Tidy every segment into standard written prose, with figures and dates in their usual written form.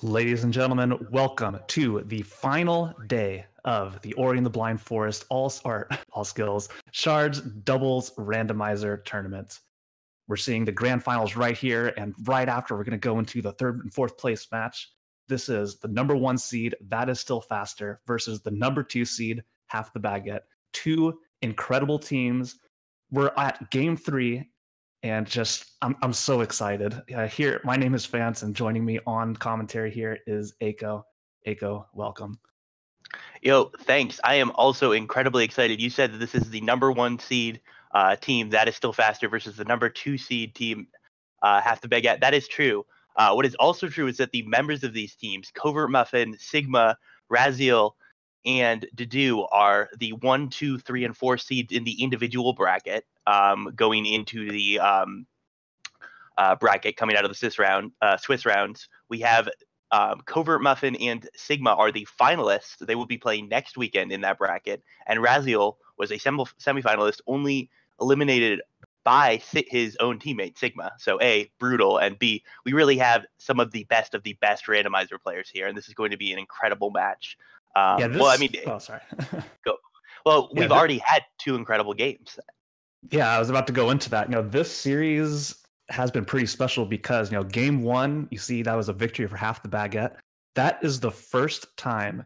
Ladies and gentlemen, welcome to the final day of the Ori and the Blind Forest all skills shards doubles randomizer tournament. We're seeing the grand finals right here, and right after we're going to go into the third and fourth place match. This is the number 1 seed, That Is Still Faster, versus the number 2 seed, Half the Baguette. Two incredible teams. We're at game 3. And I'm so excited. Here, my name is Vance, and joining me on commentary here is Aiko. Aiko, welcome. Yo, thanks. I am also incredibly excited. You said that this is the number 1 seed team, That Is Still Faster, versus the number 2 seed team, Half the Baguette. That is true. What is also true is that the members of these teams, Covert Muffin, Sigma, Raziel, and Dedew, are the 1, 2, 3, and 4 seeds in the individual bracket. Going into the bracket coming out of the Swiss rounds, we have Covert Muffin and Sigma are the finalists. They will be playing next weekend in that bracket, and Raziel was a semifinalist, only eliminated by his own teammate Sigma. So A, brutal, and B, we really have some of the best randomizer players here, and this is going to be an incredible match. Sorry. Go. Well, we've already had 2 incredible games. Yeah, I was about to go into that. This series has been pretty special because, game 1, you see that was a victory for Half the Baguette. That is the first time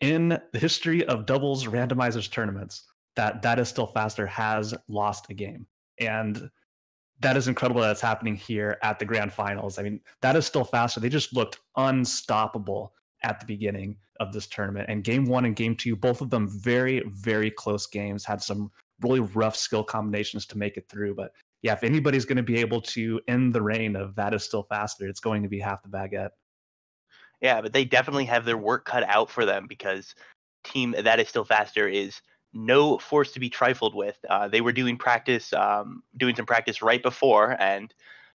in the history of doubles randomizers tournaments that Is Still Faster has lost a game. And that is incredible that it's happening here at the grand finals. I mean, That Is Still Faster. They just looked unstoppable at the beginning of this tournament. And game 1 and game 2, both of them very, very close games, had some really rough skill combinations to make it through. But yeah, if anybody's going to be able to end the reign of That Is Still Faster, it's going to be Half the Baguette. Yeah, but they definitely have their work cut out for them because team That Is Still Faster is no force to be trifled with. They were doing some practice right before, and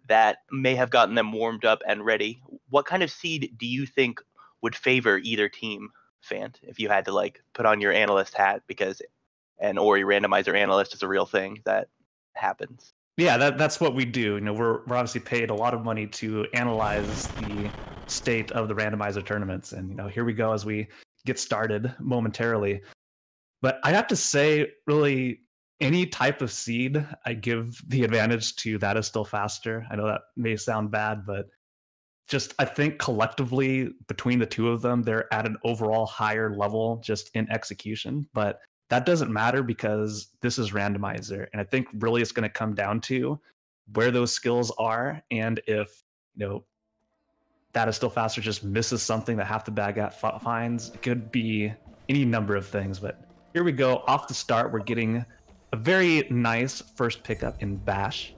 that may have gotten them warmed up and ready. What kind of seed do you think would favor either team, Fant, if you had to put on your analyst hat, because an Ori randomizer analyst is a real thing that happens? Yeah, that's what we do. We're obviously paid a lot of money to analyze the state of the randomizer tournaments, and here we go as we get started momentarily. But I have to say, really, any type of seed, I give the advantage to That Is Still Faster. I know that may sound bad, but I think collectively between the two of them, they're at an overall higher level just in execution. But that doesn't matter because this is randomizer. And I think really it's going to come down to where those skills are. And if, That Is Still Faster just misses something that Half the Baguette finds, it could be any number of things. But here we go. Off the start, we're getting a very nice first pickup in Bash.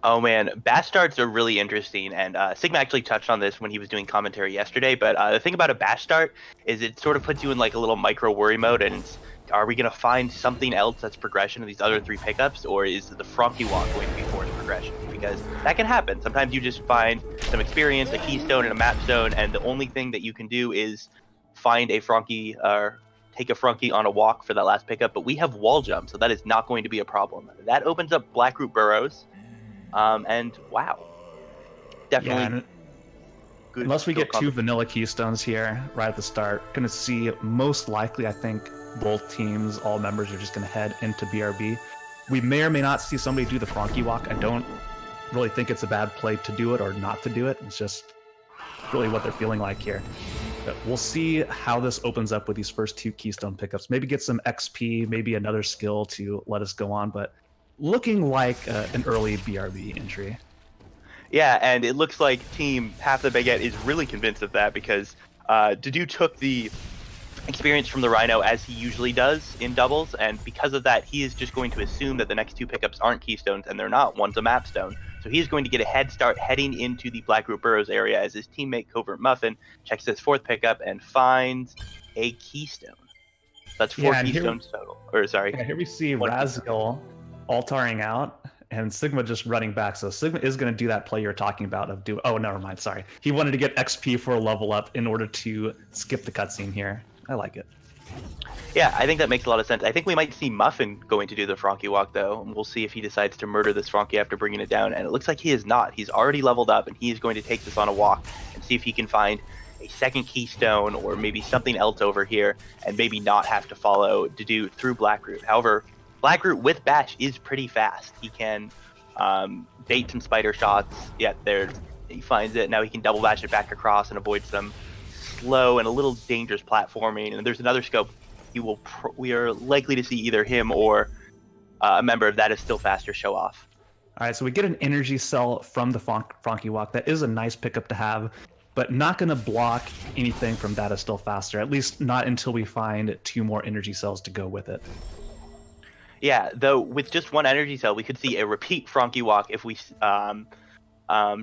Oh man, Bash starts are really interesting, and Sigma actually touched on this when he was doing commentary yesterday. But the thing about a Bash start is it sort of puts you in a little micro worry mode, and are we going to find something else that's progression in these other 3 pickups, or is the Frankie Walk going to be forced progression? Because that can happen. Sometimes you just find some experience, a keystone, and a map stone, and the only thing that you can do is find a Frankie or take a Frankie on a walk for that last pickup. But we have wall jump, so that is not going to be a problem. That opens up Blackroot Burrows, and wow, definitely. Good. Unless we get 2 vanilla keystones here right at the start, going to see most likely, I think, both teams, all members are just going to head into BRB. We may or may not see somebody do the Frankie Walk. I don't really think it's a bad play to do it or not to do it. It's just really what they're feeling like here. But we'll see how this opens up with these first 2 keystone pickups. Maybe get some XP, maybe another skill to let us go on, but looking like an early BRB entry. Yeah, and it looks like team Half the Baguette is really convinced of that because Dedew took the experience from the Rhino as he usually does in doubles, and because of that, he is just going to assume that the next 2 pickups aren't keystones, and they're not. One's a map stone. So he's going to get a head start heading into the Blackroot Burrows area as his teammate Covert Muffin checks his 4th pickup and finds a keystone. So that's 4 keystones total. Here we see Raziel altaring out and Sigma just running back. So Sigma is going to do that play you're talking about of oh, never mind. Sorry. He wanted to get XP for a level up in order to skip the cutscene here. I like it. Yeah, I think that makes a lot of sense. I think we might see Muffin going to do the Frankie walk, though, and we'll see if he decides to murder this Frankie after bringing it down. And it looks like he is not. He's already leveled up, and he is going to take this on a walk and see if he can find a second keystone or maybe something else over here, and maybe not have to follow Dedew through Blackroot. However, Blackroot with Bash is pretty fast. He can bait some spider shots. Yeah, there he finds it. Now he can double bash it back across and avoid some slow and a little dangerous platforming. And there's another scope. We are likely to see either him or a member of That Is Still Faster show off. All right, so we get an energy cell from the Frankie walk. That is a nice pickup to have, but not going to block anything from That Is Still Faster, at least not until we find 2 more energy cells to go with it. Yeah, though with just 1 energy cell, we could see a repeat Frankie walk if we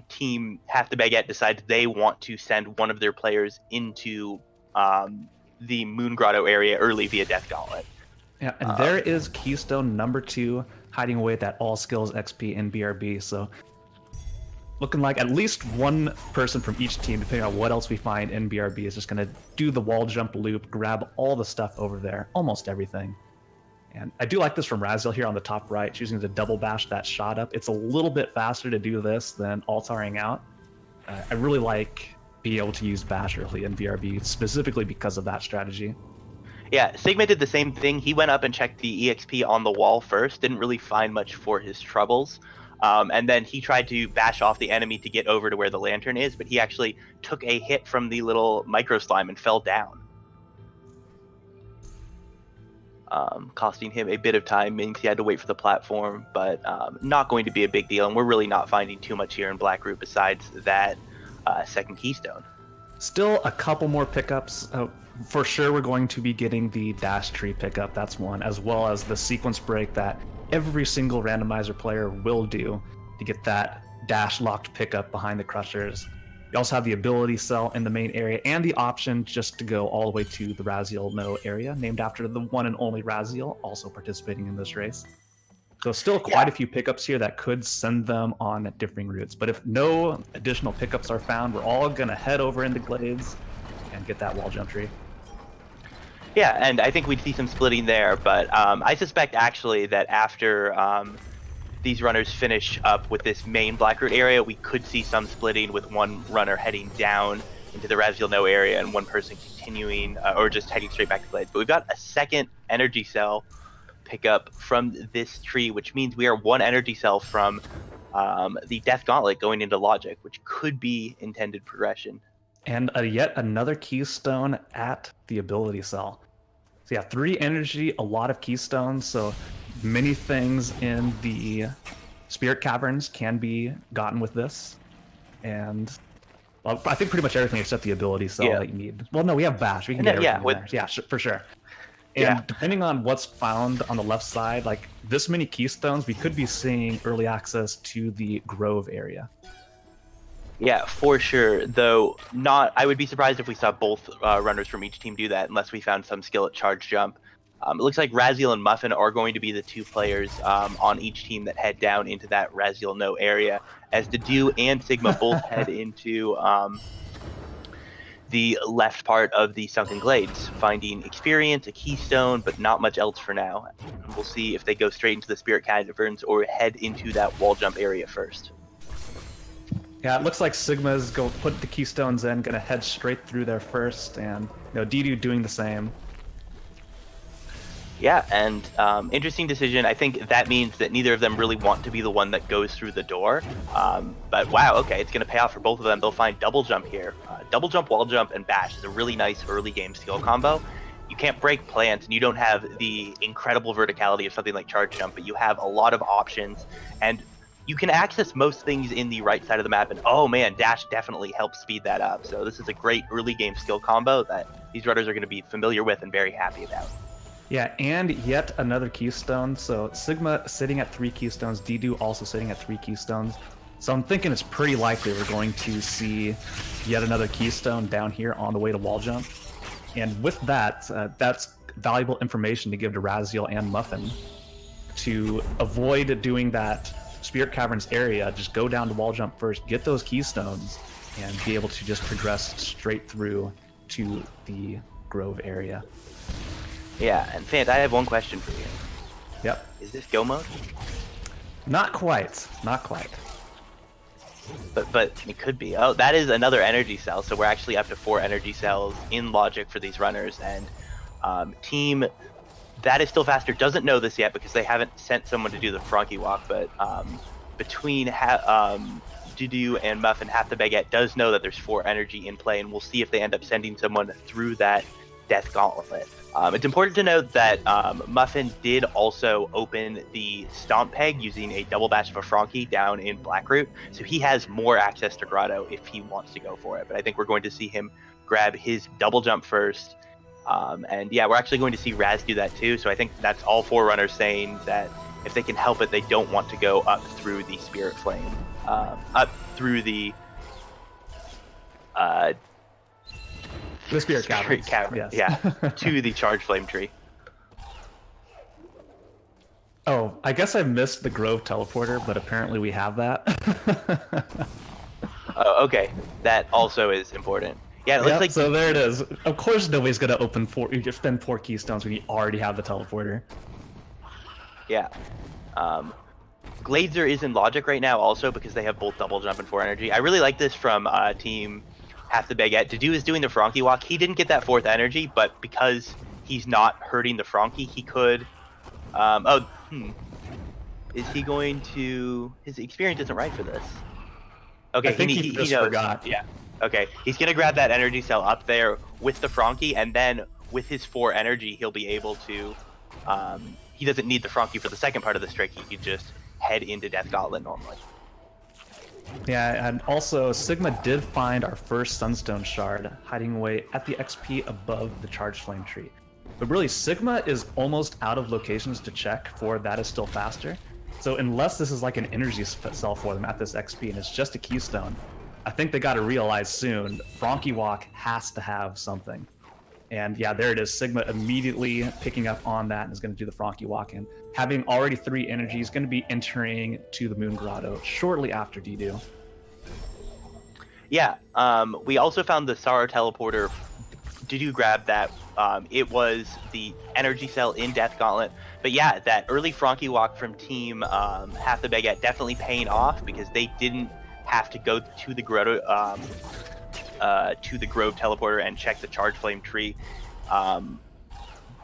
team Half the Baguette decides they want to send one of their players into the Moon Grotto area early via Death Gauntlet. Yeah, and there is Keystone number 2 hiding away at that All Skills XP in BRB. So looking like at least 1 person from each team, depending on what else we find in BRB, is just going to do the wall jump loop, grab all the stuff over there, almost everything. And I do like this from Raziel here on the top right, choosing to double bash that shot up. It's a little bit faster to do this than altaring out. I really like being able to use bash early in BRB, specifically because of that strategy. Yeah, Sigma did the same thing. He went up and checked the EXP on the wall first, didn't really find much for his troubles. And then he tried to bash off the enemy to get over to where the lantern is, but he actually took a hit from the little micro slime and fell down. Costing him a bit of time, means he had to wait for the platform, but not going to be a big deal. And we're really not finding too much here in Blackroot besides that second keystone. Still a couple more pickups. For sure, we're going to be getting the dash tree pickup. That's one, as well as the sequence break that every single randomizer player will do to get that dash locked pickup behind the crushers. You also have the ability cell in the main area and the option just to go all the way to the Raziel No area, named after the one and only Raziel, also participating in this race. So still quite a few pickups here that could send them on differing routes. But if no additional pickups are found, we're all going to head over into Glades and get that wall jump tree. Yeah, and I think we'd see some splitting there, but I suspect actually that after these runners finish up with this main Blackroot area, we could see some splitting with 1 runner heading down into the Raziel No area and 1 person continuing or just heading straight back to Glades. But we've got a second energy cell pickup from this tree, which means we are 1 energy cell from the Death Gauntlet going into Logic, which could be intended progression. And yet another keystone at the ability cell. So yeah, 3 energy, a lot of keystones, so many things in the Spirit Caverns can be gotten with this. And well, I think pretty much everything except the ability cell that you need. Well, no, we have Bash. We can get everything in there. Yeah, for sure. And depending on what's found on the left side, like this many keystones, we could be seeing early access to the Grove area. Yeah, for sure. Though I would be surprised if we saw both runners from each team do that, unless we found some skill at charge jump. It looks like Raziel and Muffin are going to be the 2 players on each team that head down into that Raziel No area, as Dedew and Sigma both head into the left part of the Sunken Glades, finding experience, a keystone, but not much else for now. And we'll see if they go straight into the Spirit Caverns or head into that wall jump area first. Yeah, it looks like Sigma's going to put the keystones in, going to head straight through there first, and Dedew doing the same. Yeah, and interesting decision. I think that means that neither of them really want to be the one that goes through the door. But wow, okay, it's going to pay off for both of them. They'll find double jump here. Double jump, wall jump, and bash is a really nice early game skill combo. You can't break plants, and you don't have the incredible verticality of something like charge jump, but you have a lot of options, and you can access most things in the right side of the map, and oh man, dash definitely helps speed that up. So this is a great early game skill combo that these runners are going to be familiar with and very happy about. Yeah, and yet another keystone. So Sigma sitting at 3 keystones, Dedew also sitting at 3 keystones. So I'm thinking it's pretty likely we're going to see yet another keystone down here on the way to wall jump. And with that, that's valuable information to give to Raziel and Muffin to avoid doing that Spirit Caverns area. Just go down to wall jump first, get those keystones, and be able to just progress straight through to the Grove area. Yeah, and Fant, I have one question for you. Yep. Is this go mode? Not quite. Not quite. But it could be. Oh, that is another energy cell. So we're actually up to 4 energy cells in logic for these runners. And team that is still faster doesn't know this yet because they haven't sent someone to do the Frankie walk. But between Dedew and Muffin, Half the Baguette does know that there's 4 energy in play, and we'll see if they end up sending someone through that Death Gauntlet. It's important to note that Muffin did also open the Stomp Peg using a double batch of a Frankie down in Blackroot, so he has more access to Grotto if he wants to go for it. But I think we're going to see him grab his double jump first. And yeah, we're actually going to see Raz do that too, so I think that's all 4 runners saying that if they can help it, they don't want to go up through the Spirit Flame, up through the Spirit Cavern. Yes. Yeah, to the Charge Flame Tree. Oh, I guess I missed the Grove teleporter, but apparently we have that. Okay, that also is important. Yeah, it looks like. So there it is. Of course, nobody's gonna spend 4 keystones when you already have the teleporter. Yeah. Glazer is in logic right now also because they have both double jump and 4 energy. I really like this from team Half the Baguette. Dedew is doing the Frankie walk. He didn't get that 4th energy, but because he's not hurting the Frankie, he could. Is he going to? His experience isn't right for this. Okay, I think he just knows. forgot. Yeah. Okay, he's gonna grab that energy cell up there with the Frankie, and then with his 4 energy, he'll be able to. He doesn't need the Frankie for the second part of the streak. He could just head into Death Gauntlet normally. Yeah, and also Sigma did find our first Sunstone Shard hiding away at the XP above the Charge Flame Tree. But really, Sigma is almost out of locations to check for that is still faster. So unless this is like an energy cell for them at this XP and it's just a keystone, I think they got to realize soon Frankie Walk has to have something. And yeah, there it is. Sigma immediately picking up on that and is going to do the Frankie Walk in. Having already 3 energy, is going to be entering to the Moon Grotto shortly after Dedew. Yeah, we also found the Sorrow Teleporter. Dedew grabbed that. It was the energy cell in Death Gauntlet. But yeah, that early Frankie Walk from team Half the Baguette definitely paying off because they didn't have to go to the Grotto, to the Grove Teleporter and check the Charge Flame Tree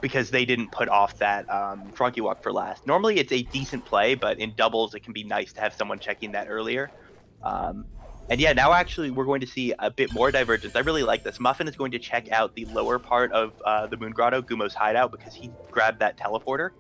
because they didn't put off that Frankie Walk for last. Normally it's a decent play, but in doubles it can be nice to have someone checking that earlier. And yeah, now actually we're going to see a bit more divergence. I really like this. Muffin is going to check out the lower part of the Moon Grotto, Gumo's hideout, because he grabbed that teleporter.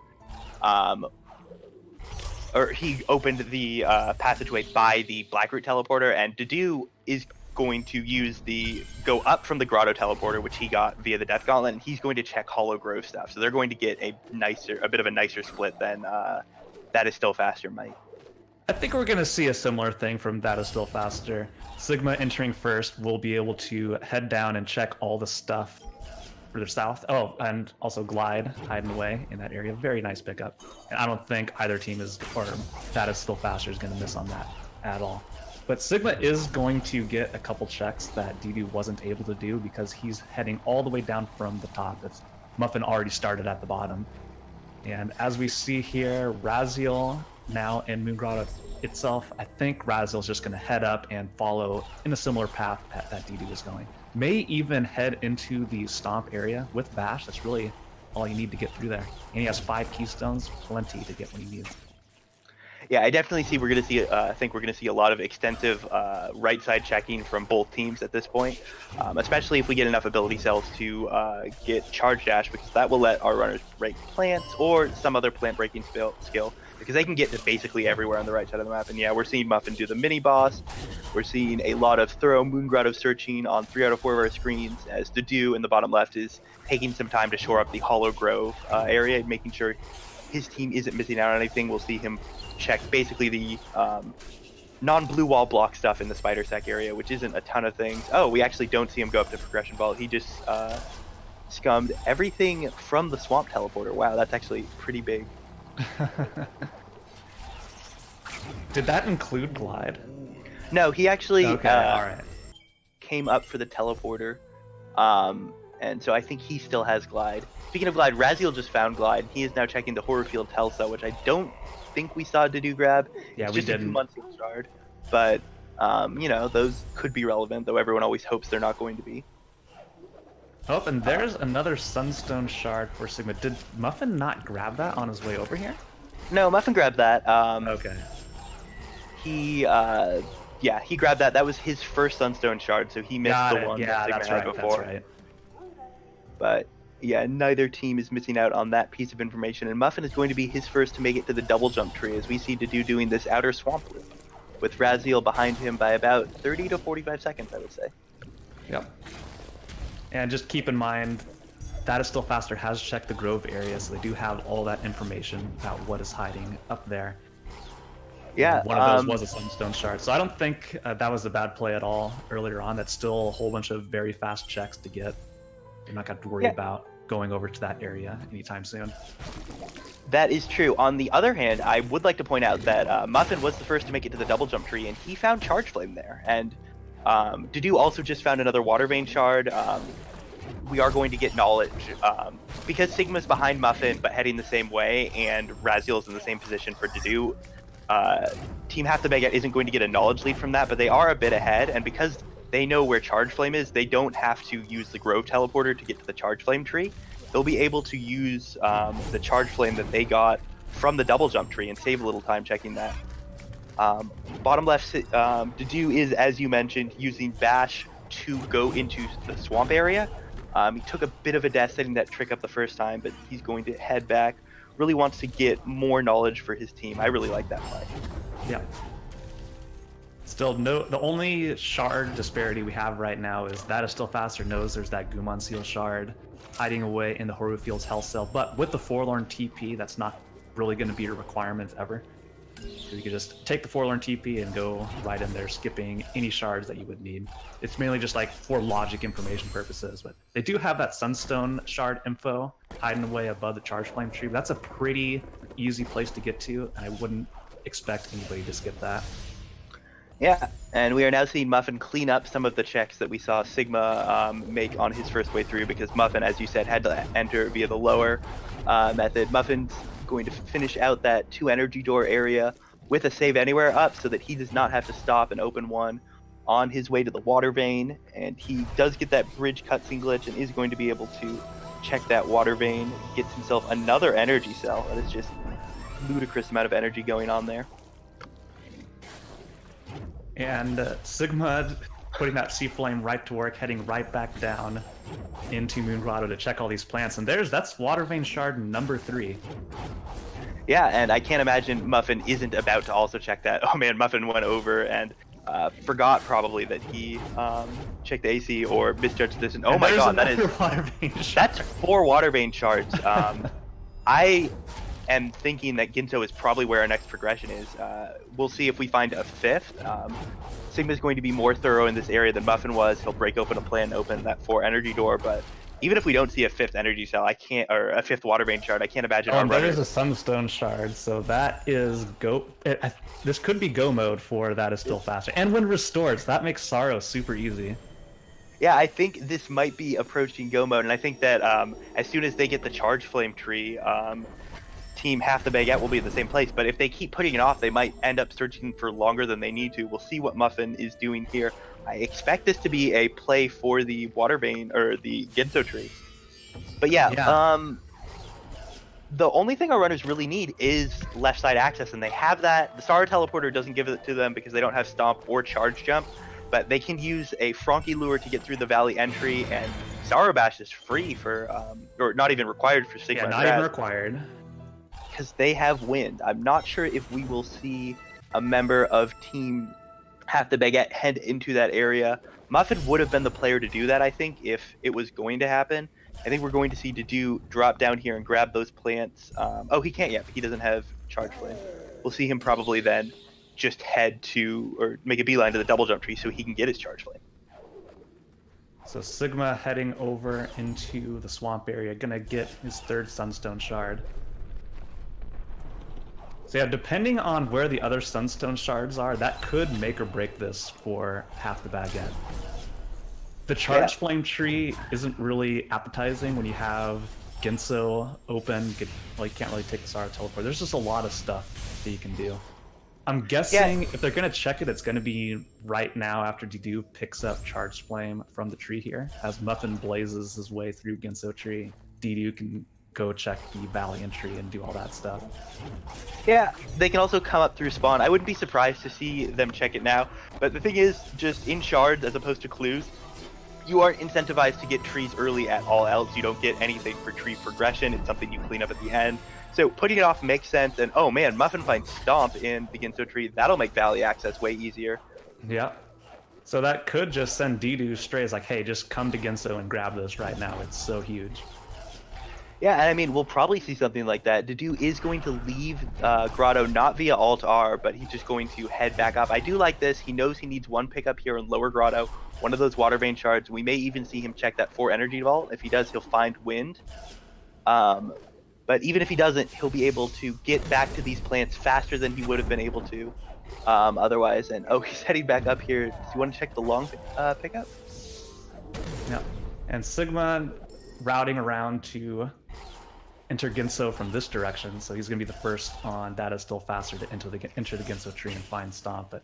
Or he opened the passageway by the Blackroot teleporter, and Dedew is going to use the go up from the Grotto teleporter, which he got via the Death Gauntlet, and he's going to check Hollow Grove stuff. So they're going to get a bit of a nicer split than That Is Still Faster might. I think we're going to see a similar thing from That Is Still Faster. Sigma entering first will be able to head down and check all the stuff further south. Oh, and also Glide hiding away in that area. Very nice pickup. And I don't think either team is, or That Is Still Faster is going to miss on that at all. But Sigma is going to get a couple checks that Dedew wasn't able to do because he's heading all the way down from the top. It's Muffin already started at the bottom. And as we see here, Raziel now in Moon Grotto itself, I think Raziel's just going to head up and follow in a similar path that Dedew was going. May even head into the Stomp area with Bash. That's really all you need to get through there. And he has 5 keystones, plenty to get what he needs. Yeah, I definitely see I think we're going to see a lot of extensive right side checking from both teams at this point, especially if we get enough ability cells to get Charge Dash, because that will let our runners break plants or some other plant breaking skill, because they can get to basically everywhere on the right side of the map. And yeah, we're seeing Muffin do the mini boss. We're seeing a lot of thorough Moon Grotto searching on 3 out of 4 of our screens, as Dedew in the bottom left is taking some time to shore up the Hollow Grove area and making sure his team isn't missing out on anything. We'll see him check basically the non-blue wall block stuff in the Spider Sack area, which isn't a ton of things. Oh, we actually don't see him go up to Progression Vault. He just scummed everything from the Swamp Teleporter. Wow, that's actually pretty big. Did that include Glide? No, he actually all right. came up for the teleporter. and so I think he still has Glide. Speaking of Glide, Raziel just found Glide. He is now checking the Horror Field Hell Cell, which I don't think we saw Dedew grab. Yeah, it's we just didn't. a 2-month shard, but you know, those could be relevant, though everyone always hopes they're not going to be. Oh, and there's another Sunstone Shard for Sigma. Did Muffin not grab that on his way over here? No, Muffin grabbed that. Okay. Yeah, he grabbed that. That was his first Sunstone Shard, so he missed the one that Sigma had before. That's right. But yeah, neither team is missing out on that piece of information, and Muffin is going to be his first to make it to the double jump tree, as we see Dedew doing this outer swamp loop, with Raziel behind him by about 30 to 45 seconds, I would say. Yep. And just keep in mind, That Is Still Faster has checked the Grove area, so they do have all that information about what is hiding up there. Yeah. One of those was a Sunstone Shard, so I don't think that was a bad play at all earlier on. That's still a whole bunch of very fast checks to get. You're not going to have to worry about going over to that area anytime soon. That is true. On the other hand, I would like to point out that Muffin was the first to make it to the double jump tree, and he found Charge Flame there. And Dedew also just found another Water Vein Shard. We are going to get knowledge because Sigma's behind Muffin but heading the same way, and Raziel's in the same position for Dedew. Team Half the Baguette isn't going to get a knowledge lead from that, but they are a bit ahead, and because they know where Charge Flame is, they don't have to use the Grove Teleporter to get to the Charge Flame tree. They'll be able to use the Charge Flame that they got from the double jump tree and save a little time checking that. Bottom left, Dedew is, as you mentioned, using Bash to go into the swamp area. He took a bit of a death setting that trick up the first time, but he's going to head back. Really wants to get more knowledge for his team. I really like that play. Yeah. Still, the only shard disparity we have right now is That Is Still Faster knows there's that IMRaziel shard hiding away in the Horror Field's Hell Cell, but with the Forlorn TP, that's not really going to be a requirement ever. So you can just take the Forlorn TP and go right in there, skipping any shards that you would need. It's mainly just like for logic information purposes, but they do have that Sunstone shard info hiding away above the Charge Flame tree. But that's a pretty easy place to get to, and I wouldn't expect anybody to skip that. Yeah, and we are now seeing Muffin clean up some of the checks that we saw Sigma make on his first way through, because Muffin, as you said, had to enter via the lower method. Muffin's going to finish out that 2 energy door area with a save anywhere up so that he does not have to stop and open one on his way to the water vein, and he does get that bridge cutscene glitch and is going to be able to check that water vein, gets himself another energy cell. That is just ludicrous amount of energy going on there. And Sigma putting that Sea Flame right to work, heading right back down into Moon Grotto to check all these plants. And that's Water Vein Shard number 3. Yeah, and I can't imagine Muffin isn't about to also check that. Oh man, Muffin went over and forgot probably that he checked the AC or misjudged this. And oh my god, that's 4 Water Vein Shards. I am thinking that Ginto is probably where our next progression is. We'll see if we find a 5th. Sigma's going to be more thorough in this area than Muffin was. He'll break open a plan, open that 4 energy door, but even if we don't see a 5th energy cell, or a 5th Water Vein Shard, I can't imagine. Oh, there is a Sunstone Shard, so that is go. This could be go mode for That Is Still Faster, and when restored, so that makes Sorrow super easy. Yeah, I think this might be approaching go mode, and I think that as soon as they get the Charge Flame tree, Team Half the Baguette will be in the same place. But if they keep putting it off, they might end up searching for longer than they need to. We'll see what Muffin is doing here. I expect this to be a play for the Water Vein or the Ginto tree. But yeah. The only thing our runners really need is left side access, and they have that. The Star Teleporter doesn't give it to them because they don't have Stomp or Charge Jump, but they can use a Frankie Lure to get through the Valley entry, and Sorrow Bash is free for, or not even required for Sigma. Yeah, not even required. Because they have wind. I'm not sure if we will see a member of Team Half the Baguette head into that area. Muffin would have been the player to do that, I think, if it was going to happen. I think we're going to see Dedew drop down here and grab those plants. Oh, he can't yet. He doesn't have Charge Flame. We'll see him probably then just head to, or make a beeline to the double jump tree so he can get his Charge Flame. So Sigma heading over into the swamp area, gonna get his 3rd Sunstone Shard. So yeah, depending on where the other Sunstone Shards are, that could make or break this for Half the Baguette. The charge flame tree isn't really appetizing when you have Ginso open. Well, you can't really take the Sorrow teleport. There's just a lot of stuff that you can do. I'm guessing if they're going to check it, it's going to be right now after Dedew picks up Charged Flame from the tree here. As Muffin blazes his way through Ginso tree, Dedew can go check the Valiant tree and do all that stuff. Yeah, they can also come up through spawn. I wouldn't be surprised to see them check it now. But the thing is, just in shards as opposed to clues, you aren't incentivized to get trees early at all else. You don't get anything for tree progression. It's something you clean up at the end. So putting it off makes sense, and oh man, Muffin finds Stomp in the Ginso tree. That'll make Valley access way easier. Yeah. So that could just send Dedew straight as like, hey, just come to Ginso and grab this right now. It's so huge. Yeah, and I mean, we'll probably see something like that. Dedew is going to leave Grotto not via Alt-R, but he's just going to head back up. I do like this. He knows he needs one pickup here in Lower Grotto, one of those Water Vein shards. We may even see him check that 4 Energy Vault. If he does, he'll find Wind. But even if he doesn't, he'll be able to get back to these plants faster than he would have been able to otherwise. And oh, he's heading back up here. Do you want to check the long pickup? Yeah. And Sigma routing around to enter Ginso from this direction, so he's going to be the first on That Is Still Faster to enter the Ginso tree and find Stomp. But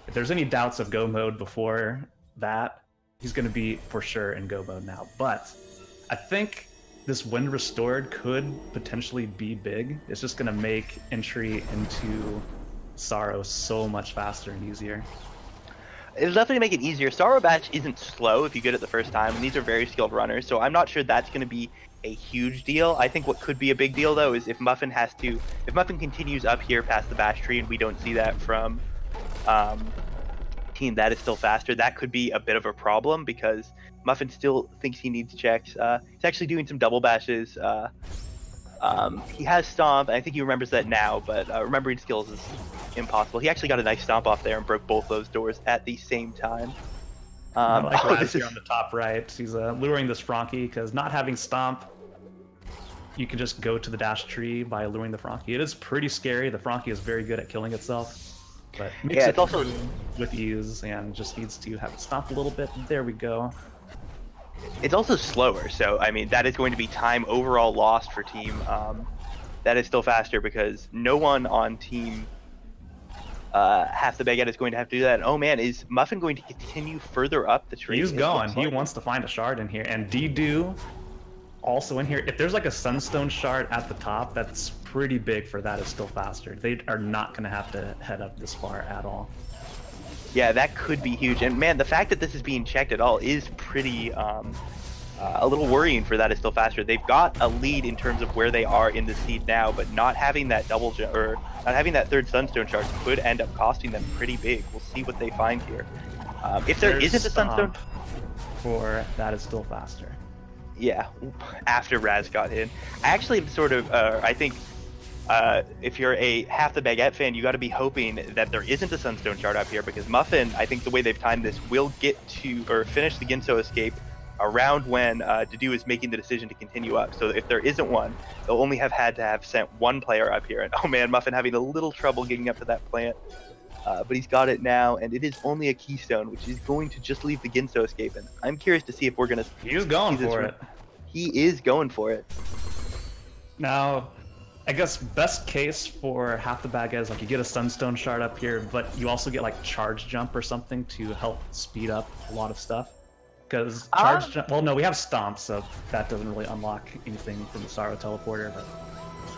if there's any doubts of go mode before that, he's going to be for sure in go mode now. But I think this Wind Restored could potentially be big. It's just going to make entry into Sorrow so much faster and easier. It'll definitely make it easier. Sorrow Batch isn't slow if you get it the first time, and these are very skilled runners, so I'm not sure that's going to be a huge deal. I think what could be a big deal, though, is if Muffin continues up here past the Bash tree and we don't see that from Team That Is Still Faster, that could be a bit of a problem because Muffin still thinks he needs checks. He's actually doing some double bashes. He has Stomp, and I think he remembers that now, but remembering skills is impossible. He actually got a nice Stomp off there and broke both those doors at the same time. Like Raz here on the top right. He's luring this Frankie because not having Stomp, you can just go to the dash tree by luring the Frankie. It is pretty scary. The Frankie is very good at killing itself, but makes it also with ease and just needs to have it Stomp a little bit. There we go. It's also slower, so I mean that is going to be time overall lost for Team That Is Still Faster because no one on Team Half the Baguette is going to have to do that. And, oh man, is Muffin going to continue further up the tree? He's going. He wants to find a shard in here, and Dedew also in here. If there's like a Sunstone shard at the top, that's pretty big for That Is Still Faster. They are not going to have to head up this far at all. Yeah, that could be huge. And man, the fact that this is being checked at all is pretty a little worrying for That Is Still Faster. They've got a lead in terms of where they are in the seed now, but not having that not having that third Sunstone shard could end up costing them pretty big. We'll see what they find here. If there isn't a Sunstone for That Is Still Faster. Yeah, after Raz got in. I actually am sort of I think if you're a Half the Baguette fan, you got to be hoping that there isn't a Sunstone shard up here because Muffin, I think the way they've timed this, will get to or finish the Ginso escape around when Dedew is making the decision to continue up. So if there isn't one, they'll only have had to have sent one player up here. And oh man, Muffin having a little trouble getting up to that plant. But he's got it now, and it is only a Keystone, which is going to just leave the Ginso escape. And I'm curious to see if we're going to... He's going for it. He is going for it. Now, I guess best case for Half the Baguette is like you get a Sunstone shard up here, but you also get like Charge Jump or something to help speed up a lot of stuff. Because Charge Jump, well, no, we have Stomp, so that doesn't really unlock anything from the Sorrow Teleporter. But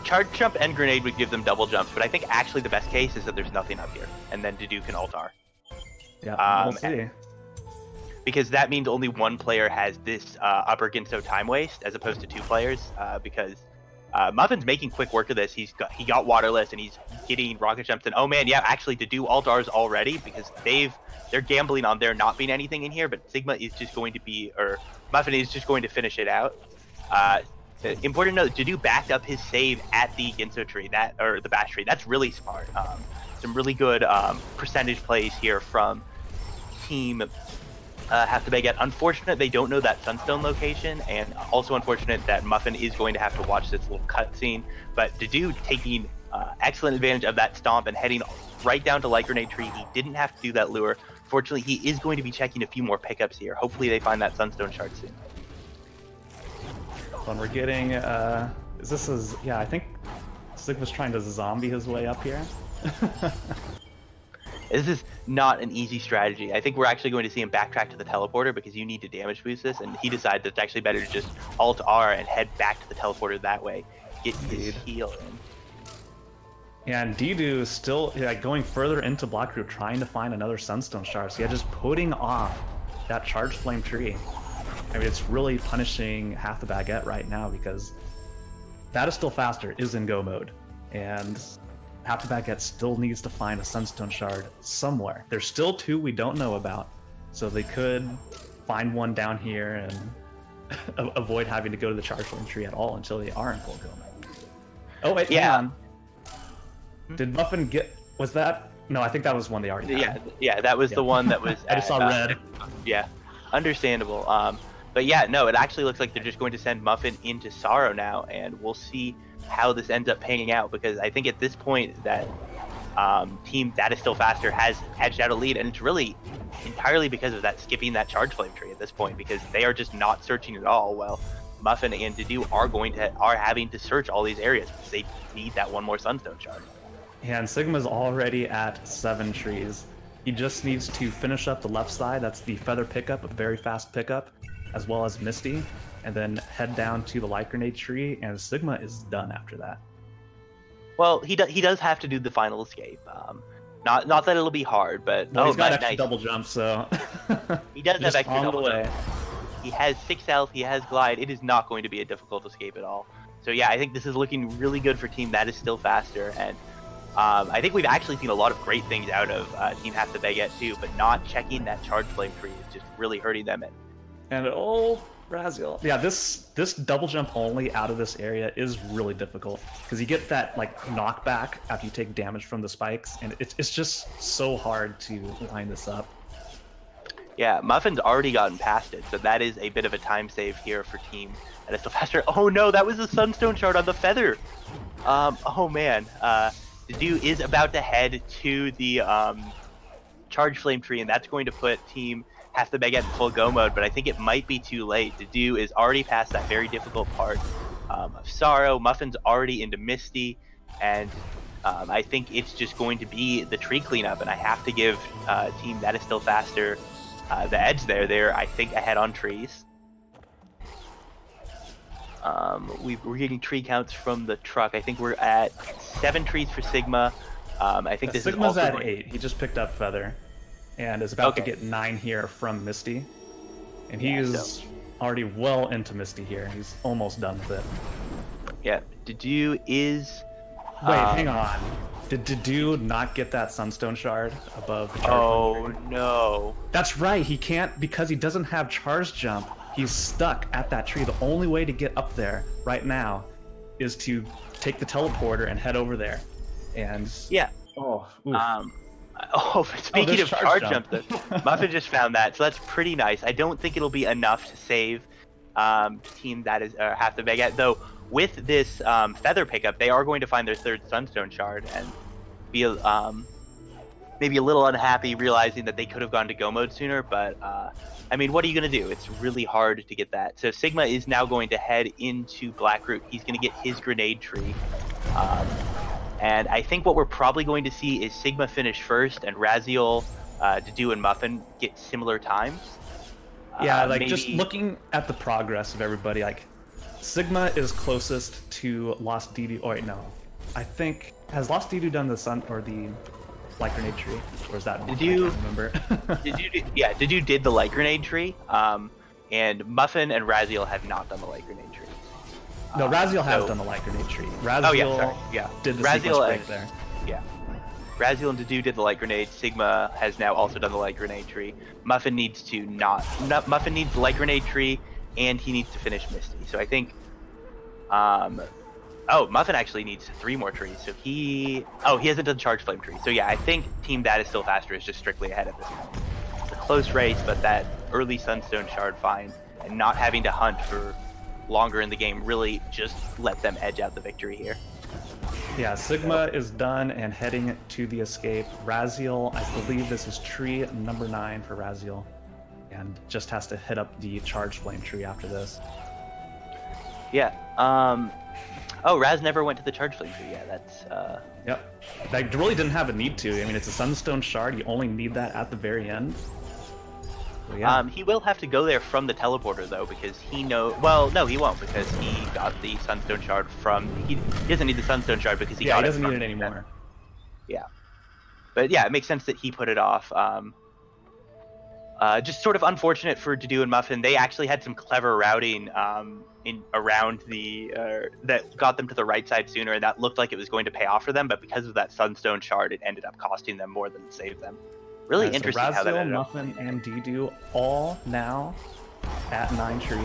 Charge Jump and Grenade would give them double jumps, but I think actually the best case is that there's nothing up here, and then Dedew can Alt-R. Yeah, we'll see. Because that means only one player has this upper Ginso time waste, as opposed to 2 players, because Muffin's making quick work of this. He got Waterless, and he's getting Rocket Jumps, and oh man, yeah, actually Dedew Alt-Rs already, because they're gambling on there not being anything in here, but Sigma is just going to be, or Muffin is just going to finish it out. Important to note, Dedew backed up his save at the Ginso tree, or the Bash tree. That's really smart. Some really good percentage plays here from Team Half the Baguette. Unfortunate they don't know that Sunstone location, and also unfortunate that Muffin is going to have to watch this little cutscene. But Dedew taking excellent advantage of that Stomp and heading right down to Light Grenade tree. He didn't have to do that lure. Fortunately, he is going to be checking a few more pickups here. Hopefully they find that Sunstone Shard soon. When we're getting, yeah, I think Sigma's trying to zombie his way up here. This is not an easy strategy. I think we're actually going to see him backtrack to the teleporter because you need to damage boost this, and he decides it's actually better to just alt R and head back to the teleporter that way. Get his heal in. And Dedew is still going further into Black Root, trying to find another Sunstone Shard. So yeah, just putting off that Charged Flame Tree. I mean, it's really punishing half the baguette right now because That Is Still Faster is in go mode. And half the baguette still needs to find a Sunstone Shard somewhere. There's still 2 we don't know about. So they could find one down here and avoid having to go to the Charged Flame Tree at all until they are in full go mode. Oh, wait, hang on. Did Muffin get... Was that... No, I think that was one they already had. Yeah, that was the one that was... I just saw red. Yeah, understandable. But yeah, no, it actually looks like they're just going to send Muffin into Sorrow now, and we'll see how this ends up panning out, because I think at this point that team That Is Still Faster has edged out a lead, and it's really entirely because of that skipping that Charge Flame Tree at this point, because they are just not searching at all. Well, Muffin and Dedew are having to search all these areas because they need that one more Sunstone Shard. Yeah, and Sigma's already at 7 trees. He just needs to finish up the left side. That's the Feather pickup, a very fast pickup, as well as Misty, and then head down to the Light Grenade tree, and Sigma is done after that. Well, he does have to do the final escape. Not that it'll be hard, but he's got extra double jump, so he does have extra double jump. He has 6 health. He has glide. It is not going to be a difficult escape at all. So yeah, I think this is looking really good for Team That Is Still Faster, and I think we've actually seen a lot of great things out of Team Half the Baguette too, but not checking that Charge Flame Tree is just really hurting them. And IMRaziel. Yeah, this double jump only out of this area is really difficult because you get that like knockback after you take damage from the spikes, and it's just so hard to line this up. Yeah, Muffin's already gotten past it, so that is a bit of a time save here for Team That Is Still Faster. Oh no, that was a Sunstone Shard on the Feather. Oh man, Dedew is about to head to the Charge Flame Tree, and that's going to put Team Half the Baguette in full go mode, but I think it might be too late. Dedew is already past that very difficult part of Sorrow. Muffin's already into Misty, and I think it's just going to be the tree cleanup, and I have to give Team That Is Still Faster the edge there. They're, I think, ahead on trees. We're getting tree counts from the truck. I think we're at 7 trees for Sigma. I think this Sigma's is also at 8. He just picked up Feather, and is about to get 9 here from Misty. And he's already well into Misty here. He's almost done with it. Yeah, Dedew is... Wait, hang on. Did Dedew not get that Sunstone Shard above the Charge? Oh, no. That's right. He can't, because he doesn't have Charge Jump. He's stuck at that tree. The only way to get up there right now is to take the teleporter and head over there. And yeah. Speaking of charge jump, Muffin just found that, so that's pretty nice. I don't think it'll be enough to save Team That Is Half the Baguette, though. With this Feather pickup, they are going to find their 3rd Sunstone Shard and be maybe a little unhappy realizing that they could have gone to go mode sooner, but I mean, what are you going to do? It's really hard to get that. So Sigma is now going to head into Black Root. He's going to get his grenade tree. And I think what we're probably going to see is Sigma finish first, and Raziel, Dedew, and Muffin get similar times. Yeah, like maybe... just looking at the progress of everybody, like Sigma is closest to LostDedew. Oh wait, no, I think has LostDedew done the sun or the Light Grenade tree, or is that? Dedew, I can't remember. Dedew did the Light Grenade tree, and Muffin and Raziel have not done the Light Grenade tree. No, Raziel has done the Light Grenade tree. Raziel did the sequence break there. Yeah. Raziel and Dedew did the Light Grenade. Sigma has now also done the Light Grenade tree. Muffin needs to Muffin needs the Light Grenade tree, and he needs to finish Misty. So I think, Muffin actually needs 3 more trees. So he hasn't done Charge Flame Tree. So yeah, I think Team That Is Still Faster is just strictly ahead at this point. It's a close race, but that early Sunstone Shard find and not having to hunt for longer in the game really just let them edge out the victory here. Yeah, Sigma is done and heading to the escape. Raziel, I believe this is tree number 9 for Raziel, and just has to hit up the charge flame tree after this. Yeah. Oh, Raz never went to the charge flame tree. Yeah, that's. Yep. They really didn't have a need to. I mean, it's a sunstone shard. You only need that at the very end. So, yeah. He will have to go there from the teleporter though, because he Well, no, he won't, because he got the sunstone shard from. He doesn't need the sunstone shard because he got it. Yeah, he doesn't need it anymore. Yeah. But yeah, it makes sense that he put it off. Just sort of unfortunate for Dedew and Muffin. They actually had some clever routing around the that got them to the right side sooner, and that looked like it was going to pay off for them. But because of that sunstone shard, it ended up costing them more than it saved them. Really interesting so how that ended up. Muffin and Dedew all now at 9 trees.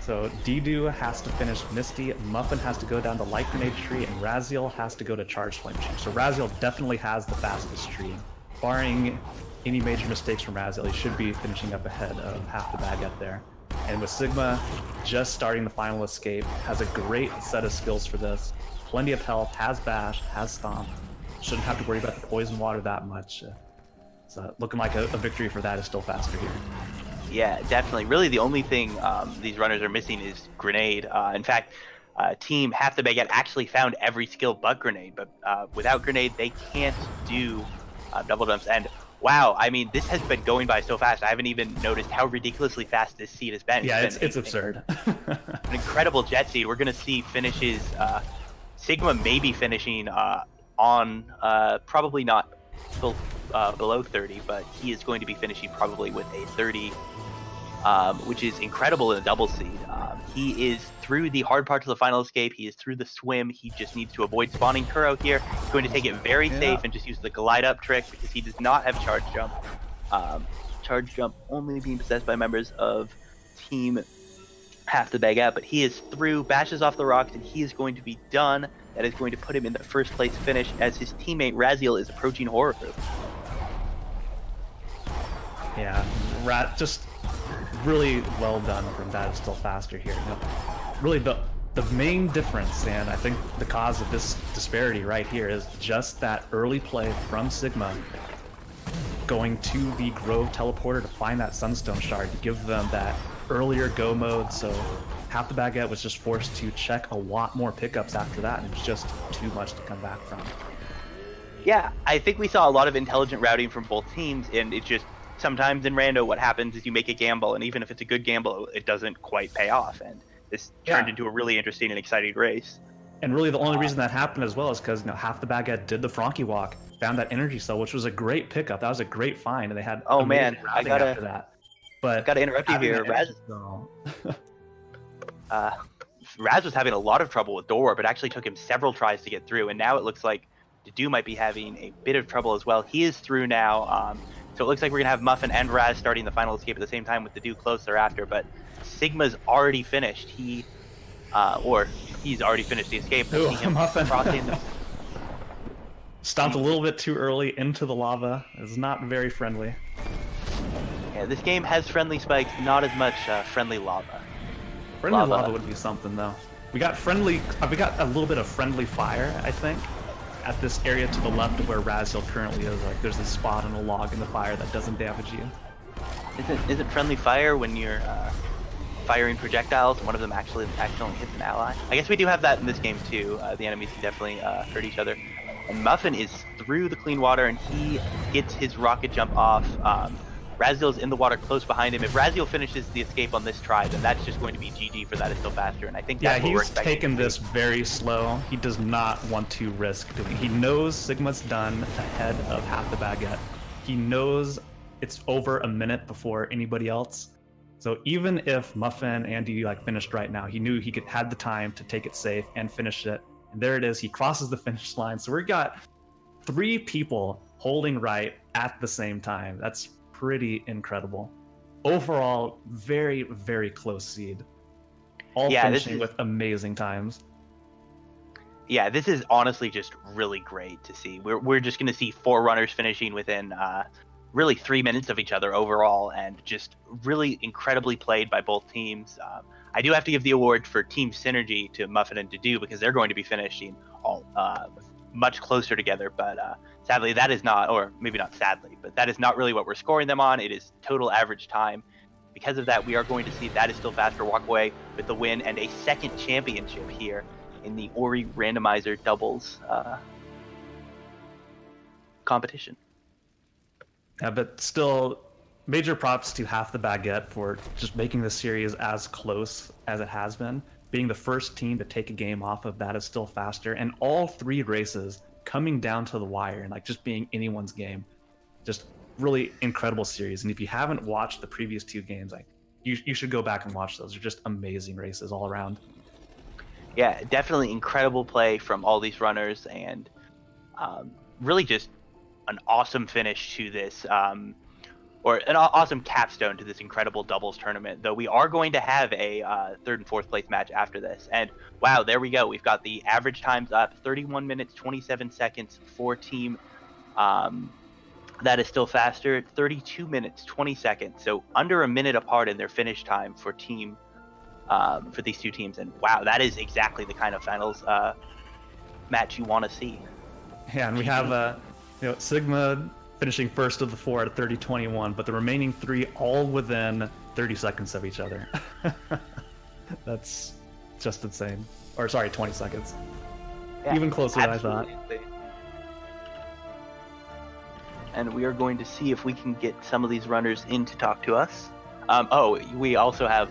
So Dedew has to finish Misty, Muffin has to go down the light grenade tree, and Raziel has to go to charge flame tree. So Raziel definitely has the fastest tree, barring any major mistakes from Raziel. He should be finishing up ahead of half the baguette there. And with Sigma just starting the final escape, has a great set of skills for this. Plenty of health, has bash, has stomp. Shouldn't have to worry about the poison water that much. So looking like a victory for that is still faster here. Yeah, definitely. Really, the only thing these runners are missing is grenade. In fact, team Half the Baguette actually found every skill but grenade, but without grenade, they can't do double jumps. And wow, I mean, this has been going by so fast. I haven't even noticed how ridiculously fast this seed has been. Yeah, it's absurd. An incredible jet seed. We're going to see finishes. Sigma maybe finishing on probably not below 30, but he is going to be finishing probably with a 30, which is incredible in a double seed. He is through the hard part of the final escape. He is through the swim. He just needs to avoid spawning Kuro here. He's going to take it very safe and just use the glide up trick because he does not have charge jump. Charge jump only being possessed by members of team Half the Baguette, but he is through, bashes off the rocks, and he is going to be done. That is going to put him in the first place finish as his teammate Raziel is approaching Horror Group. Yeah, just really well done from that. Is still faster here. You know, really the main difference, and I think the cause of this disparity right here is just that early play from Sigma going to the Grove teleporter to find that Sunstone shard to give them that earlier go mode. So Half the Baguette was just forced to check a lot more pickups after that, and it was just too much to come back from. Yeah, I think we saw a lot of intelligent routing from both teams, and it just sometimes in Rando what happens is you make a gamble, and even if it's a good gamble, it doesn't quite pay off, and this turned into a really interesting and exciting race. And really the only reason that happened as well is because Half the Baguette did the Frankie walk, found that energy cell, which was a great pickup. That was a great find, and they had I gotta after that. But gotta interrupt you here. Raz was having a lot of trouble with door, but actually took him several tries to get through, and now it looks like Dedew might be having a bit of trouble as well. He is through now, so it looks like we're gonna have Muffin and Raz starting the final escape at the same time with Dedew close thereafter, but Sigma's already finished. He's already finished the escape. Ooh, Muffin. Crossing Stomped a little bit too early into the lava. It's not very friendly. Yeah, this game has friendly spikes, not as much friendly lava. Friendly lava would be something, though. We got a little bit of friendly fire, I think, at this area to the left of where Raziel currently is. Like, there's a spot on a log in the fire that doesn't damage you. Isn't friendly fire when you're firing projectiles and one of them actually accidentally hits an ally? I guess we do have that in this game too. The enemies can definitely hurt each other. And Muffin is through the clean water, and he gets his rocket jump off. Raziel's in the water close behind him. If Raziel finishes the escape on this try, then that's just going to be GG for that. It's still faster, and I think that's what we're expecting. He's taken this very slow. He does not want to risk doing. He knows Sigma's done ahead of Half the Baguette. He knows it's over a minute before anybody else. So even if Muffin and Dedew finished right now, he knew he had the time to take it safe and finish it. And there it is. He crosses the finish line. So we've got 3 people holding right at the same time. That's pretty incredible. Overall, very, very close seed. All finishing with amazing times. Yeah, this is honestly just really great to see. We're just going to see 4 runners finishing within really 3 minutes of each other overall, and just really incredibly played by both teams. I do have to give the award for team synergy to Muffin and Dedew because they're going to be finishing all much closer together. But sadly, that is not, or maybe not sadly, but that is not really what we're scoring them on. It is total average time. Because of that, we are going to see That Is Still Faster walk away with the win and a second championship here in the Ori Randomizer doubles competition. Yeah, but still, major props to Half the Baguette for just making the series as close as it has been, being the first team to take a game off of That Is Still Faster, and all 3 races coming down to the wire and like just being anyone's game. Just really incredible series. And if you haven't watched the previous 2 games, like you should go back and watch those. They're just amazing races all around. Yeah, definitely incredible play from all these runners, and really just an awesome finish to this, or an awesome capstone to this incredible doubles tournament. Though we are going to have a 3rd and 4th place match after this. And wow, there we go. We've got the average times up, 31 minutes 27 seconds for team That Is Still Faster, 32 minutes 20 seconds. So under a minute apart in their finish time for team for these 2 teams. And wow, that is exactly the kind of finals match you want to see. Yeah, and we have Sigma finishing first of the 4 at 30-21, but the remaining 3 all within 30 seconds of each other. That's just insane. Or sorry, 20 seconds. Yeah, even closer than I thought. Insane. And we are going to see if we can get some of these runners in to talk to us. We also have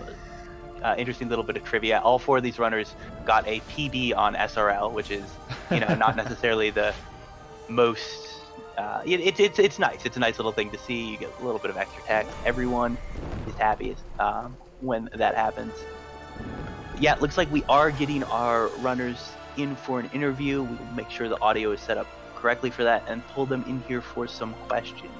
interesting little bit of trivia. All 4 of these runners got a PB on SRL, which is, not necessarily the most. It's nice. It's a nice little thing to see. You get a little bit of extra text. Everyone is happy when that happens. Yeah, it looks like we are getting our runners in for an interview. We will make sure the audio is set up correctly for that and pull them in here for some questions.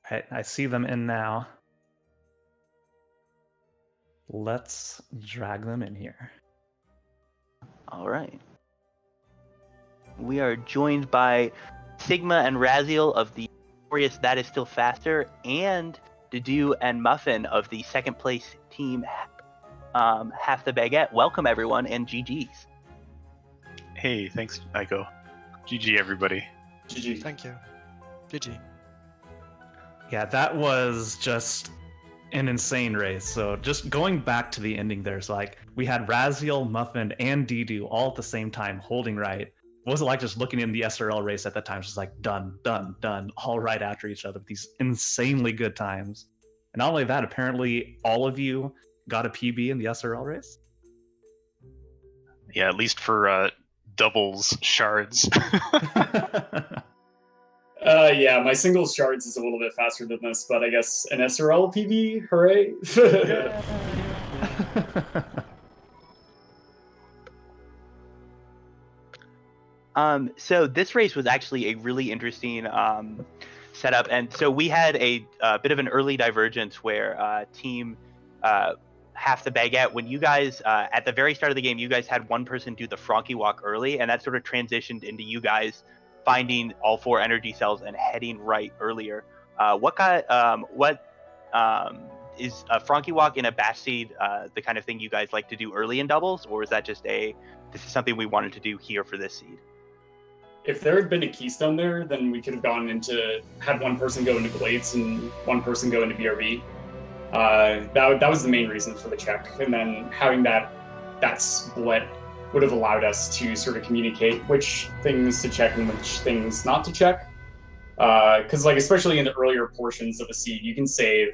Right, I see them in now. Let's drag them in here. All right. We are joined by Sigma and Raziel of the glorious That Is Still Faster, and Dedew and Muffin of the 2nd place team Half the Baguette. Welcome everyone, and GG's. Hey, thanks, Aiko. GG everybody. GG. Thank you. GG. Yeah, that was just an insane race. So just going back to the ending, there's like we had Raziel, Muffin, and Dedew all at the same time holding right. It wasn't like just looking in the SRL race at that time. It's just like done, all right after each other with these insanely good times. And not only that, apparently all of you got a PB in the SRL race. Yeah, at least for doubles shards. Yeah, my singles shards is a little bit faster than this, but I guess an SRL PB, hooray! So this race was actually a really interesting setup, and so we had a bit of an early divergence where team Half the Baguette, when you guys at the very start of the game, you guys had one person do the Frankie walk early, and that sort of transitioned into you guys finding all 4 energy cells and heading right earlier. Is a Frankie walk in a bash seed the kind of thing you guys like to do early in doubles, or is that just this is something we wanted to do here for this seed? If there had been a keystone there, then we could have had one person go into Glades and one person go into BRB. That was the main reason for the check. And then having that split would have allowed us to sort of communicate which things to check and which things not to check. Because especially in the earlier portions of a seed, you can save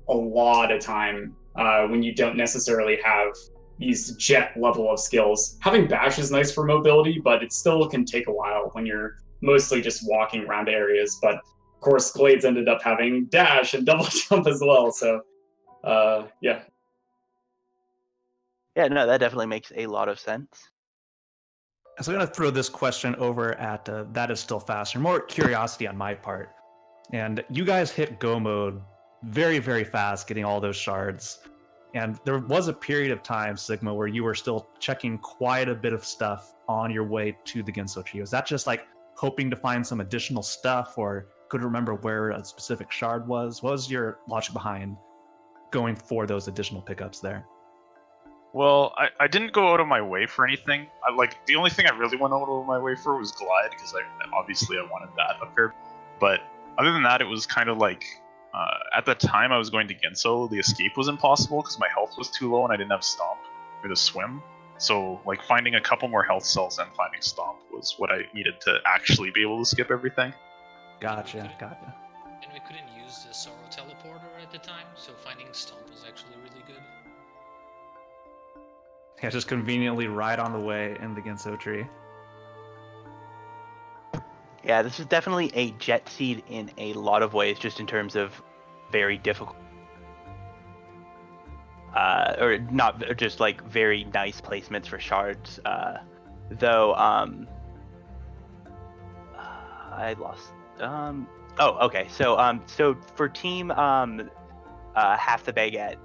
a lot of time when you don't necessarily have these jet level of skills. Having bash is nice for mobility, but it still can take a while when you're mostly just walking around areas. But of course, Glades ended up having dash and double jump as well. So yeah. Yeah, no, that definitely makes a lot of sense. So I'm going to throw this question over at That Is Still Faster. More curiosity on my part. And you guys hit go mode very, very fast, getting all those shards. And there was a period of time, Sigma, where you were still checking quite a bit of stuff on your way to the Ginso Trio. Is that just like hoping to find some additional stuff, or couldn't remember where a specific shard was. What was your logic behind going for those additional pickups there? Well, I didn't go out of my way for anything. The only thing I really went out of my way for was Glide, because obviously I wanted that up here. But other than that, it was kind of like, at the time I was going to Ginso, the escape was impossible because my health was too low and I didn't have Stomp for the swim. So like finding a couple more health cells and finding Stomp was what I needed to actually be able to skip everything. Gotcha. And we couldn't use the Sorrow Teleporter at the time, so finding Stomp was actually really good. Yeah, just conveniently right on the way in the Ginso tree. Yeah, this is definitely a jet seed in a lot of ways, just in terms of very difficult, or not, just like very nice placements for shards. Though, I lost. Oh, okay. So, so for team half the baguette,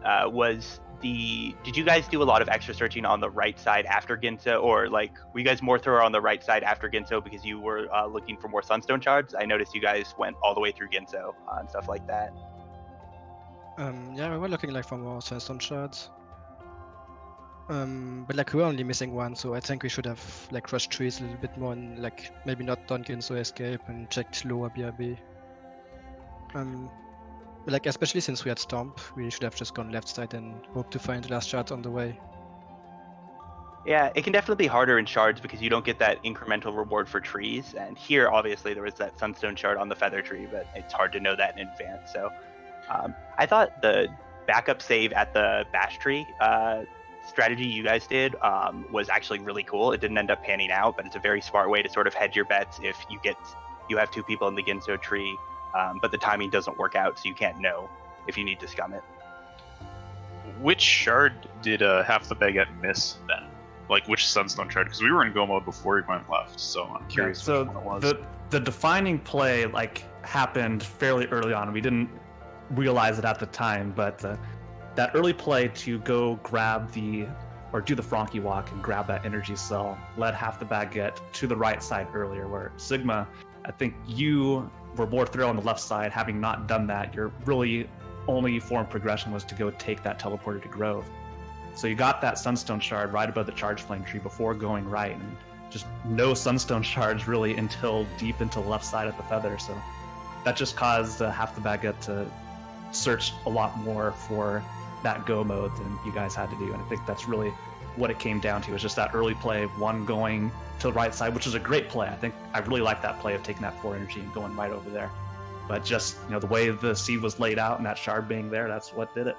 did you guys do a lot of extra searching on the right side after Ginso, or like were you guys more thorough on the right side after Ginso because you were looking for more Sunstone shards? I noticed you guys went all the way through Ginso and stuff like that. Yeah, we were looking like for more Sunstone shards. But like we were only missing one, so I think we should have like crushed trees a little bit more and like maybe not done Ginso escape and checked lower BRB. Like especially since we had Stomp, we should have just gone left side and hope to find the last shard on the way. Yeah, it can definitely be harder in shards because you don't get that incremental reward for trees. And here, obviously, there was that Sunstone shard on the Feather tree, but it's hard to know that in advance. So I thought the backup save at the Bash tree strategy you guys did was actually really cool. It didn't end up panning out, but it's a very smart way to sort of hedge your bets if you have two people in the Ginso tree. But the timing doesn't work out, so you can't know if you need to scum it. Which shard did half the baguette miss then? Like which Sunstone shard? Because we were in go mode before we went left, so I'm curious so which one it was. The defining play like happened fairly early on. We didn't realize it at the time, but that early play to go do the Frankie walk and grab that energy cell led half the baguette to the right side earlier, where Sigma, I think you were more thorough on the left side. Having not done that, your really only form of progression was to go take that teleporter to Grove. So you got that Sunstone shard right above the Charge Flame tree before going right, and just no Sunstone shards really until deep into the left side of the Feather. So that just caused half the baguette to search a lot more for that go mode than you guys had to do. And I think that's really what it came down to, was just that early play, one going to the right side, which is a great play. I think I really like that play of taking that 4 energy and going right over there. But just, the way the seed was laid out and that shard being there, that's what did it.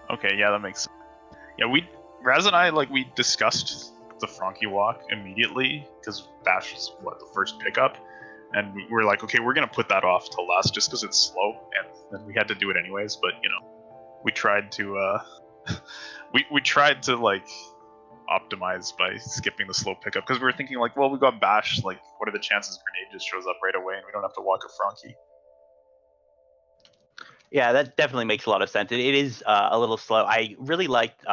Okay, yeah, that makes sense. Yeah, Raz and I, we discussed the Frankie walk immediately, because Bash was, the first pickup, and we were like, okay, we're going to put that off to last, just because it's slow, and then we had to do it anyways, but, we tried to, we tried to, optimize by skipping the slow pickup, because we were thinking, well, we got Bash, what are the chances Grenade just shows up right away, and we don't have to walk a Frankie? Yeah, that definitely makes a lot of sense. It is a little slow. I really liked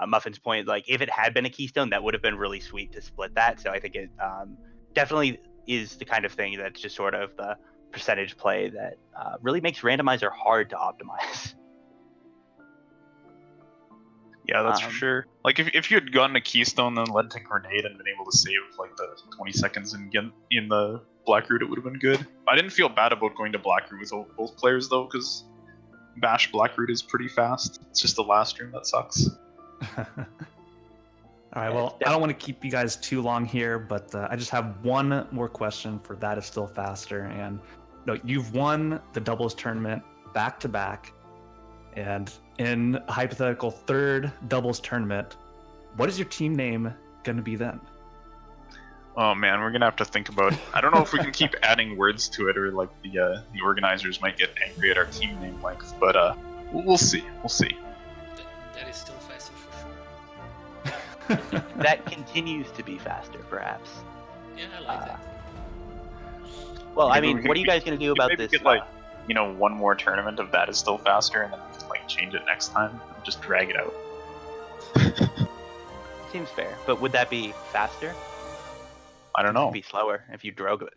Muffin's point. If it had been a Keystone, that would have been really sweet to split that. So I think it definitely is the kind of thing that's just sort of the percentage play that really makes Randomizer hard to optimize. Yeah, that's for sure. If you had gotten a Keystone, then led to Grenade and been able to save the 20 seconds in the Blackroot, it would have been good. I didn't feel bad about going to Blackroot with both players though, because Bash Blackroot is pretty fast. It's just the last room that sucks. All right, well, I don't want to keep you guys too long here, but I just have one more question for That Is Still Faster. And you've won the doubles tournament back to back, and in a hypothetical third doubles tournament, what is your team name going to be then? Oh man, we're gonna have to think about it. I don't know if we can keep adding words to it, or the organizers might get angry at our team name length. But we'll see. We'll see. That is still faster for sure. That continues to be faster, perhaps. Yeah, I like that. Maybe Well, I mean, what are you guys gonna do about this? Get one more tournament of That Is Still Faster, and then we can change it next time. And just drag it out. Seems fair, but would that be faster? I don't know. It'd be slower if you drove it.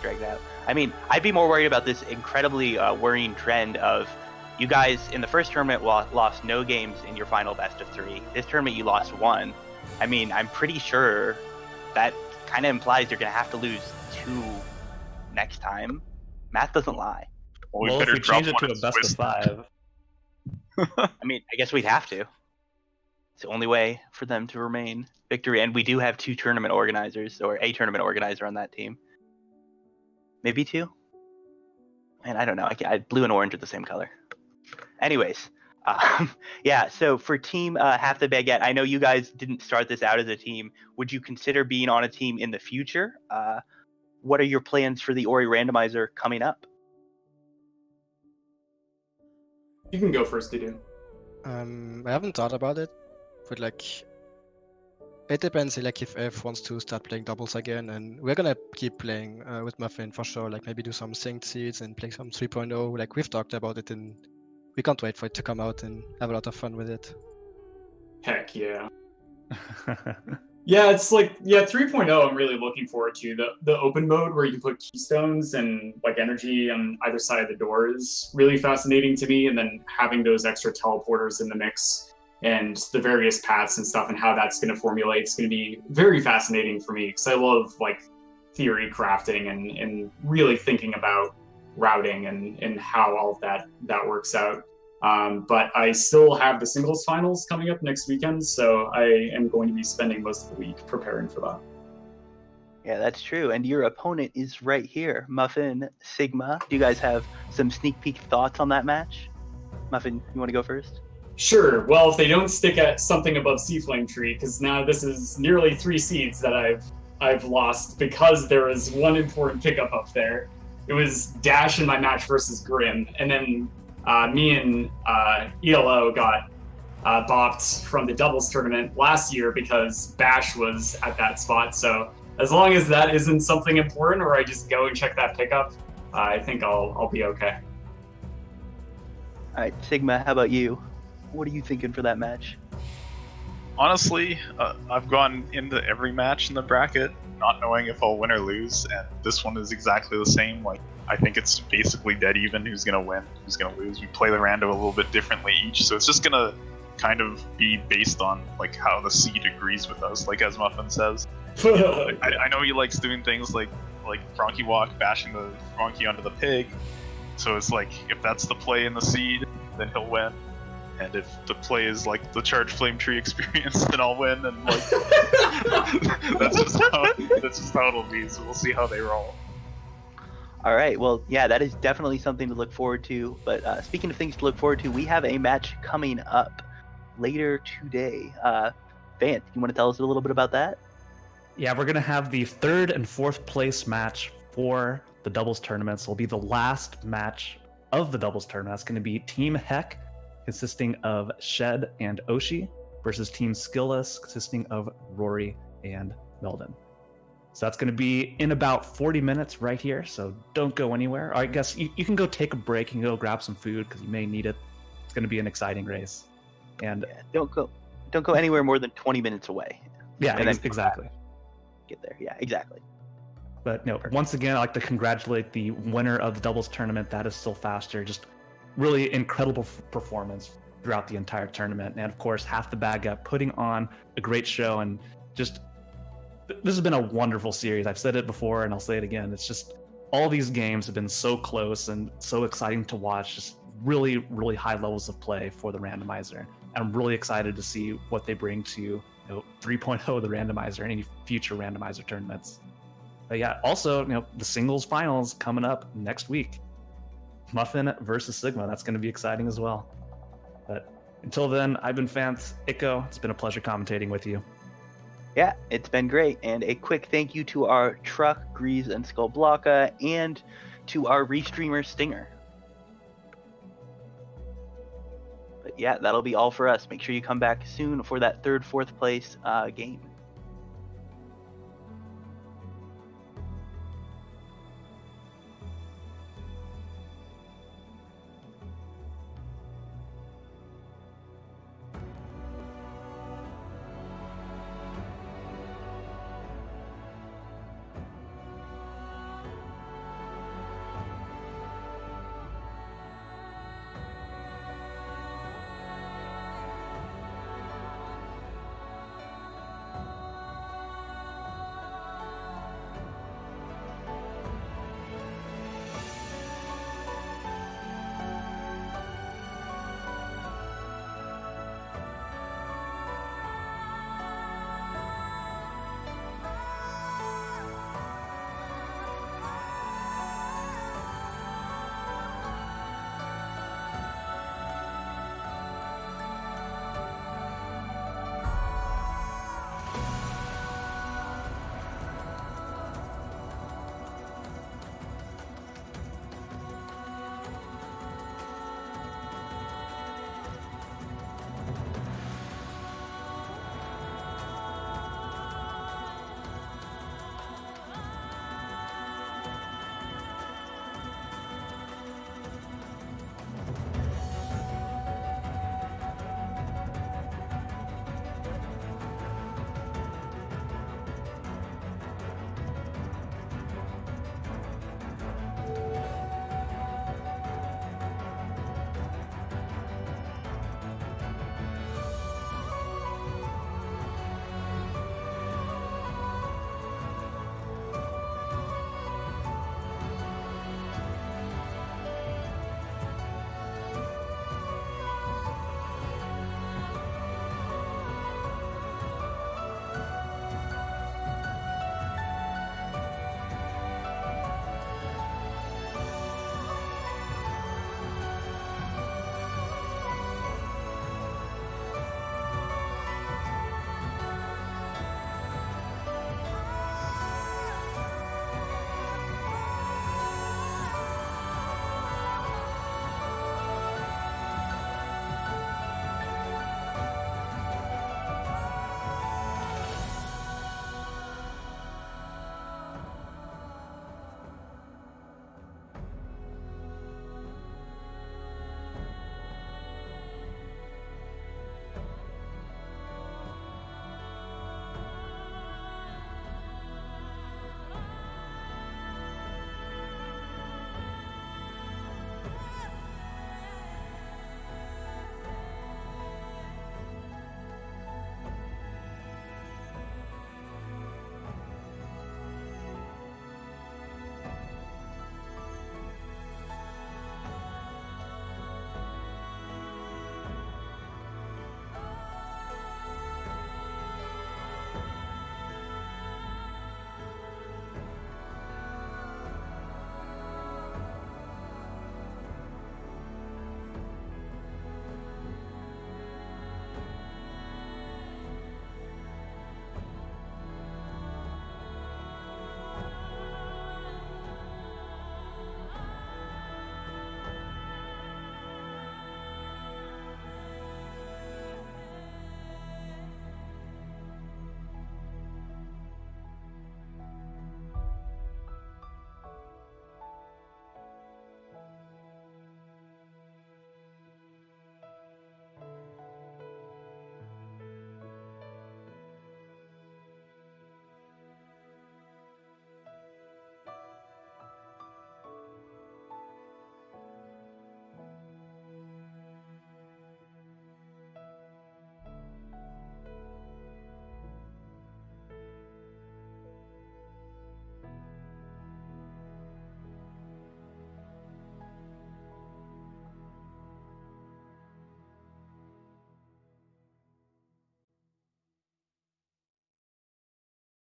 dragged out. I mean, I'd be more worried about this incredibly worrying trend of you guys in the first tournament lost no games in your final best of 3. This tournament you lost 1. I mean, I'm pretty sure that kind of implies you're going to have to lose 2 next time. Math doesn't lie. Well, if we change it to a best of 5. I mean, I guess we'd have to. It's the only way for them to remain victory. And we do have 2 tournament organizers, or a tournament organizer on that team. Maybe 2? And I don't know. Blue and orange are the same color. Anyways, yeah, so for team Half the Baguette, I know you guys didn't start this out as a team. Would you consider being on a team in the future? What are your plans for the Ori Randomizer coming up? You can go first, Dedew. I haven't thought about it, but like, it depends. Like, if F wants to start playing doubles again, and we're gonna keep playing with Muffin for sure. Like, maybe do some synced seeds and play some 3.0. Like, we've talked about it, and we can't wait for it to come out and have a lot of fun with it. Heck yeah. Yeah, it's like, yeah, 3.0 I'm really looking forward to. The open mode where you can put keystones and like energy on either side of the door is really fascinating to me, and then having those extra teleporters in the mix and the various paths and stuff and how that's going to formulate is going to be very fascinating for me, because I love like theory crafting and really thinking about routing and how all of that works out. But I still have the singles finals coming up next weekend, so I am going to be spending most of the week preparing for that. Yeah, that's true. And your opponent is right here, Muffin, Sigma. Do you guys have some sneak peek thoughts on that match? Muffin, you want to go first? Sure. Well, if they don't stick at something above Sea Flame Tree, because now this is nearly 3 seeds that I've lost because there was one important pickup up there. It was Dash in my match versus Grim, and then me and ELO got bopped from the doubles tournament last year because Bash was at that spot. So as long as that isn't something important, or I just go and check that pickup, I think I'll be okay. All right, Sigma, how about you? What are you thinking for that match? Honestly, I've gone into every match in the bracket not knowing if I'll win or lose, and this one is exactly the same. Like, I think it's basically dead even who's gonna win, who's gonna lose. We play the rando a little bit differently each, so it's just gonna kind of be based on like how the seed agrees with us. Like as Muffin says, you know, like, I know he likes doing things like Frankie Walk bashing the Frankie onto the pig. So it's like if that's the play in the seed, then he'll win. And if the play is like the Charged Flame Tree experience, then I'll win. And like that's just how it'll be. So we'll see how they roll. All right. Well, yeah, that is definitely something to look forward to. But speaking of things to look forward to, we have a match coming up later today. Vance, you want to tell us a little bit about that? Yeah, we're going to have the 3rd and 4th place match for the doubles tournament. So it'll be the last match of the doubles tournament. That's going to be Team Heck, consisting of Shed and Oshi, versus Team Skillless, consisting of Rory and Meldon. So that's going to be in about 40 minutes right here, so don't go anywhere. I guess you can go take a break and go grab some food because you may need it. It's going to be an exciting race. And yeah, don't go anywhere more than 20 minutes away. Yeah, exactly. Get there. Yeah, exactly. But no, once again, I'd like to congratulate the winner of the doubles tournament. That is Still Faster. Just really incredible performance throughout the entire tournament. And of course, Half the Baguette putting on a great show. And just, this has been a wonderful series. I've said it before and I'll say it again. It's just, all these games have been so close and so exciting to watch. Just really, really high levels of play for the randomizer. And I'm really excited to see what they bring to 3.0 of the randomizer and any future randomizer tournaments. But yeah, also, the singles finals coming up next week. Muffin versus Sigma. That's going to be exciting as well. But until then, I've been Vance Iko. It's been a pleasure commentating with you. Yeah, it's been great. And a quick thank you to our Truck, Grease, and Skullblocka, and to our restreamer Stinger. But yeah, that'll be all for us. Make sure you come back soon for that 3rd, 4th place game.